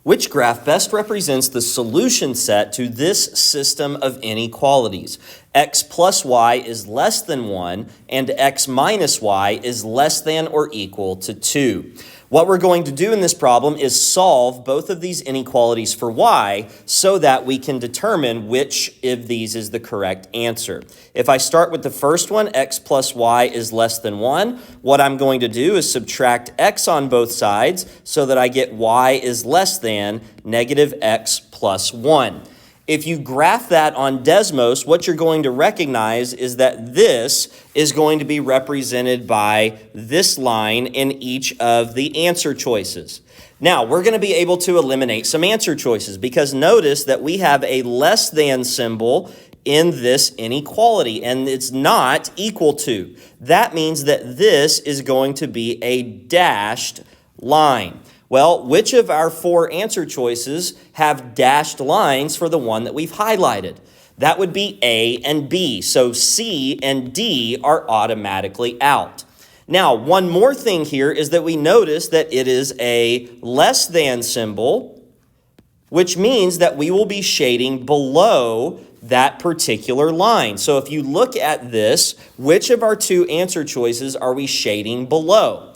Which graph best represents the solution set to this system of inequalities? X plus y is less than 1, and x minus y is less than or equal to 2. What we're going to do in this problem is solve both of these inequalities for y so that we can determine which of these is the correct answer. If I start with the first one, x plus y is less than 1, what I'm going to do is subtract x on both sides so that I get y is less than negative x plus 1. If you graph that on Desmos, what you're going to recognize is that this is going to be represented by this line in each of the answer choices. Now, we're going to be able to eliminate some answer choices because notice that we have a less than symbol in this inequality, and it's not equal to. That means that this is going to be a dashed line. Well, which of our four answer choices have dashed lines for the one that we've highlighted? That would be A and B, so C and D are automatically out. Now, one more thing here is that we notice that it is a less than symbol, which means that we will be shading below that particular line. So if you look at this, which of our two answer choices are we shading below?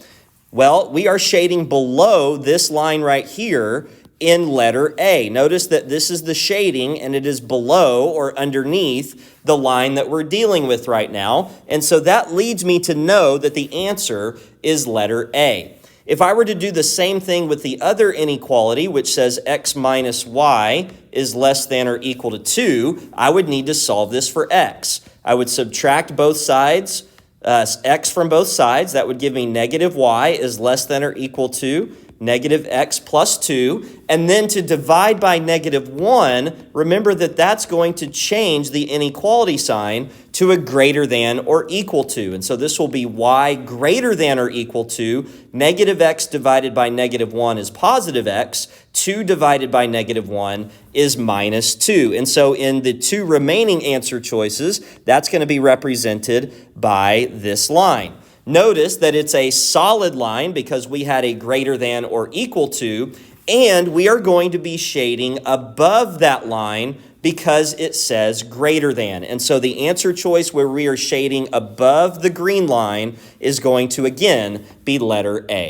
Well, we are shading below this line right here in letter A. Notice that this is the shading and it is below or underneath the line that we're dealing with right now. And so that leads me to know that the answer is letter A. If I were to do the same thing with the other inequality, which says x minus y is less than or equal to 2, I would need to solve this for x. I would subtract both sides. X from both sides, that would give me negative y is less than or equal to negative x plus 2. And then to divide by negative 1, remember that that's going to change the inequality sign to a greater than or equal to. And so this will be y greater than or equal to negative x divided by negative 1 is positive x. 2 divided by negative 1 is minus 2. And so in the two remaining answer choices, that's going to be represented by this line. Notice that it's a solid line because we had a greater than or equal to, and we are going to be shading above that line because it says greater than. And so the answer choice where we are shading above the green line is going to, again, be letter A.